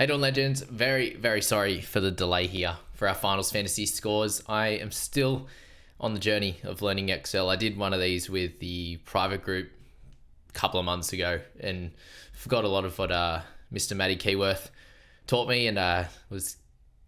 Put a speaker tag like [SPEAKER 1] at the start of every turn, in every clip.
[SPEAKER 1] Hey Dawn Legends, very, very sorry for the delay here for our finals fantasy scores. I am still on the journey of learning Excel. I did one of these with the private group a couple of months ago and forgot a lot of what Mr. Matty Keyworth taught me, and was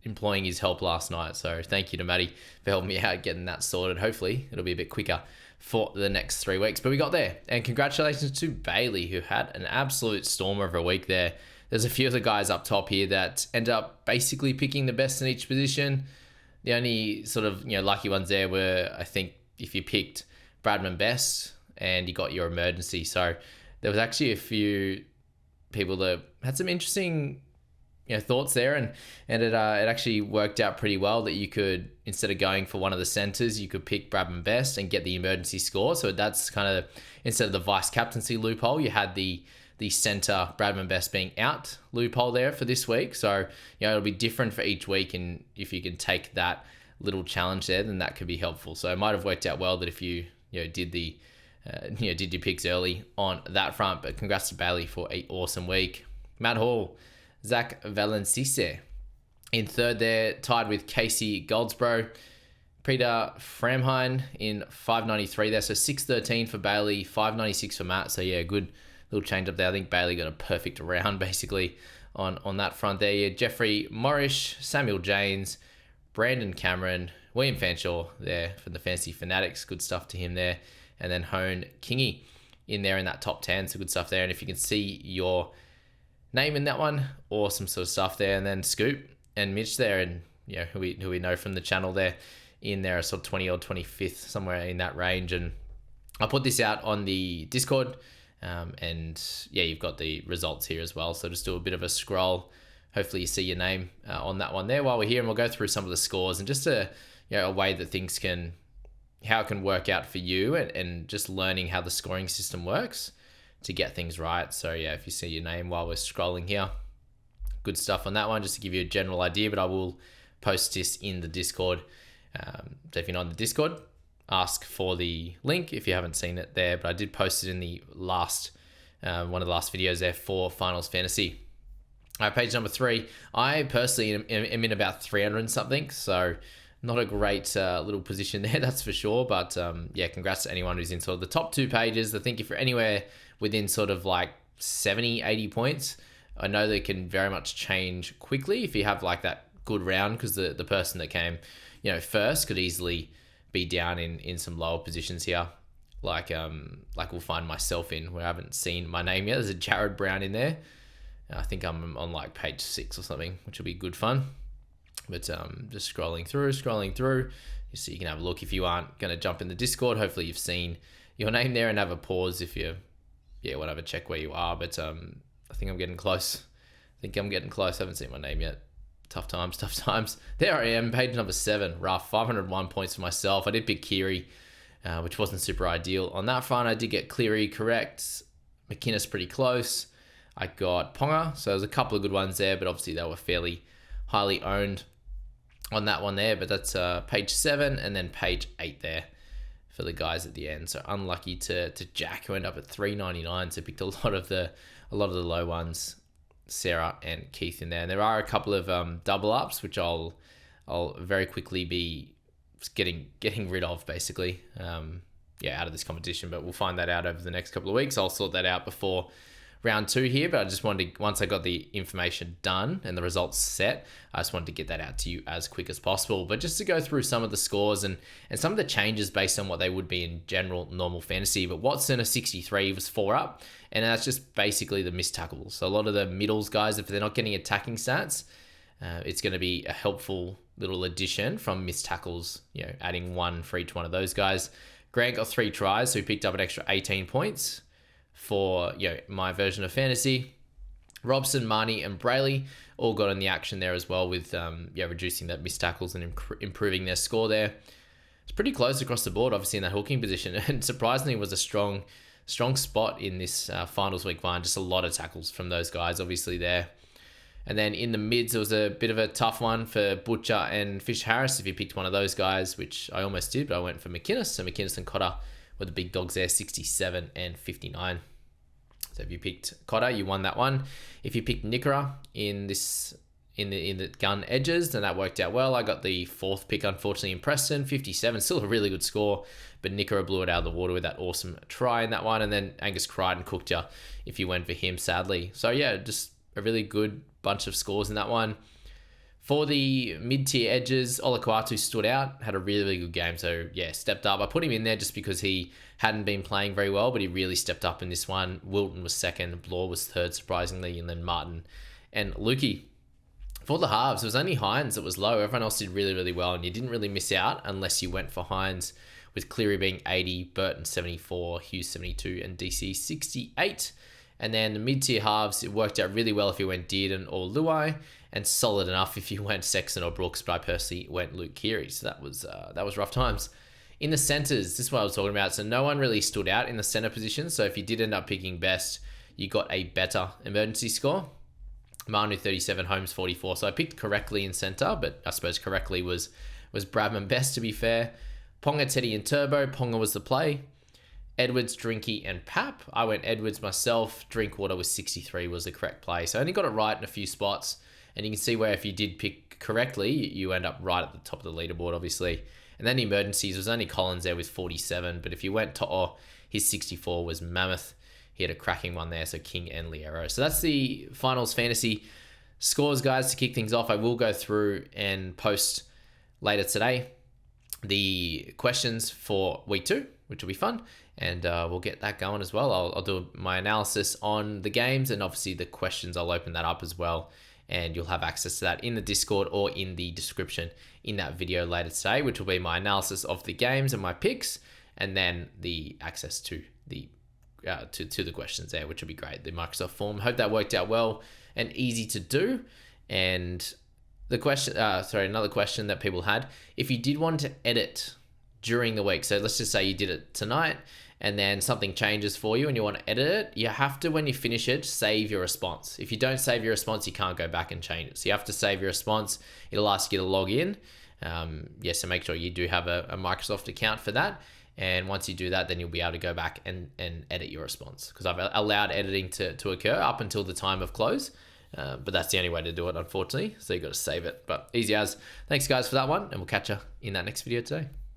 [SPEAKER 1] employing his help last night. So thank you to Matty for helping me out getting that sorted. Hopefully it'll be a bit quicker for the next 3 weeks, but we got there. And congratulations to Bailey, who had an absolute stormer of a week there. There's a few of the guys up top here that end up basically picking the best in each position. The only sort of lucky ones there were, I think, if you picked Bradman best and you got your emergency. So there was actually a few people that had some interesting thoughts there, and it actually worked out pretty well that you could, instead of going for one of the centers, you could pick Bradman best and get the emergency score. So that's kind of, instead of the vice captaincy loophole, you had the center Bradman best being out loophole there for this week. So it'll be different for each week, and if you can take that little challenge there, then that could be helpful. So it might have worked out well that if you did the did your picks early on that front. But congrats to Bailey for an awesome week. Matt Hall, Zach Valencise in third there, tied with Casey Goldsboro. Peter Framheim in 593 there, so 613 for Bailey, 596 for Matt. So yeah, good little change up there. I think Bailey got a perfect round basically on that front there. Yeah, Jeffrey Morrish, Samuel James, Brandon Cameron, William Fanshawe there for the Fantasy Fanatics. Good stuff to him there. And then Hone Kingy in there in that top 10. So good stuff there. And if you can see your name in that one, awesome sort of stuff there. And then Scoop and Mitch there, and who we know from the channel there in there, sort of 20 or 25th, somewhere in that range. And I'll put this out on the Discord. And yeah, you've got the results here as well. So just do a bit of a scroll. Hopefully you see your name on that one there while we're here, and we'll go through some of the scores and just a way that things how it can work out for you, and just learning how the scoring system works to get things right. So yeah, if you see your name while we're scrolling here, good stuff on that one, just to give you a general idea, but I will post this in the Discord. So if you're not in the Discord, ask for the link if you haven't seen it there, but I did post it in the last one of the last videos there for Finals Fantasy. All right, page number 3. I personally am in about 300 and something, so not a great little position there, that's for sure. But yeah, congrats to anyone who's in sort of the top 2 pages. I think if you're anywhere within sort of like 70, 80 points, I know they can very much change quickly if you have like that good round, because the person that came first could easily be down in some lower positions here, like we'll find myself in, where I haven't seen my name yet. There's a Jared Brown in there. I think I'm on like page 6 or something, which will be good fun. But just scrolling through, so you can have a look. If you aren't going to jump in the Discord, hopefully you've seen your name there, and have a pause if you whatever, check where you are. But I think I'm getting close. I haven't seen my name yet. Tough times. There I am, page number 7, rough. 501 points for myself. I did pick Keary, which wasn't super ideal. On that front, I did get Cleary correct. McInnes pretty close. I got Ponga, so there's a couple of good ones there, but obviously they were fairly highly owned on that one there. But that's page 7, and then page 8 there for the guys at the end. So unlucky to Jack, who ended up at 399. So picked a lot of the low ones. Sarah and Keith in there, and there are a couple of double ups which I'll very quickly be getting rid of, basically out of this competition, but we'll find that out over the next couple of weeks. I'll sort that out before round 2 here, but I just wanted to, once I got the information done and the results set, I just wanted to get that out to you as quick as possible. But just to go through some of the scores and some of the changes based on what they would be in general normal fantasy. But Watson, a 63, was 4 up, and that's just basically the missed tackles. So a lot of the middles guys, if they're not getting attacking stats, it's going to be a helpful little addition from missed tackles, adding 1 for each one of those guys. Grant got 3 tries, so he picked up an extra 18 points for my version of fantasy. Robson, Marnie, and Brayley all got in the action there as well, with reducing that missed tackles and improving their score there. It's pretty close across the board, obviously, in that hooking position, and surprisingly was a strong spot in this finals week 1. Just a lot of tackles from those guys, obviously, there. And then in the mids, it was a bit of a tough one for Butcher and Fish Harris if you picked one of those guys, which I almost did, but I went for McInnes. So McInnes and Cotter were the big dogs there, 67 and 59. So if you picked Cotter, you won that one. If you picked Nickera in the gun edges, then that worked out well. I got the 4th pick, unfortunately, in Preston, 57. Still a really good score, but Nickera blew it out of the water with that awesome try in that one. And then Angus Crichton cooked you if you went for him, sadly. So yeah, just a really good bunch of scores in that one. For the mid-tier edges, Olakwatu stood out, had a really, really good game. So yeah, stepped up. I put him in there just because he hadn't been playing very well, but he really stepped up in this one. Wilton was 2nd, Blore was 3rd, surprisingly, and then Martin and Lukey. For the halves, it was only Hines that was low. Everyone else did really, really well, and you didn't really miss out unless you went for Hines, with Cleary being 80, Burton 74, Hughes 72, and DC 68. And then the mid-tier halves, it worked out really well if you went Dearden or Luai, and solid enough if you went Sexton or Brooks, but I personally went Luke Keary, so that was rough times. In the centres, this is what I was talking about, so no one really stood out in the centre position, so if you did end up picking best, you got a better emergency score. Manu 37, Holmes 44, so I picked correctly in centre, but I suppose correctly was Bradman best, to be fair. Ponga, Teddy, and Turbo. Ponga was the play. Edwards, Drinky, and Pap. I went Edwards myself. Drinkwater was 63 was the correct play. So I only got it right in a few spots. And you can see where if you did pick correctly, you end up right at the top of the leaderboard, obviously. And then the emergencies was only Collins there with 47. But if you went to his 64 was Mammoth. He had a cracking one there, so King and Liero. So that's the finals fantasy scores, guys. To kick things off, I will go through and post later today the questions for week 2, which will be fun. And we'll get that going as well. I'll do my analysis on the games, and obviously the questions, I'll open that up as well. And you'll have access to that in the Discord or in the description in that video later today, which will be my analysis of the games and my picks, and then the access to the to the questions there, which will be great. The Microsoft form. Hope that worked out well and easy to do. And the question, another question that people had: if you did want to edit during the week, so let's just say you did it tonight, and then something changes for you and you want to edit it, you have to, when you finish it, save your response. If you don't save your response, you can't go back and change it. So you have to save your response. It'll ask you to log in. So make sure you do have a Microsoft account for that. And once you do that, then you'll be able to go back and edit your response, because I've allowed editing to occur up until the time of close. But that's the only way to do it, unfortunately. So you got to save it. But easy as. Thanks, guys, for that one. And we'll catch you in that next video today.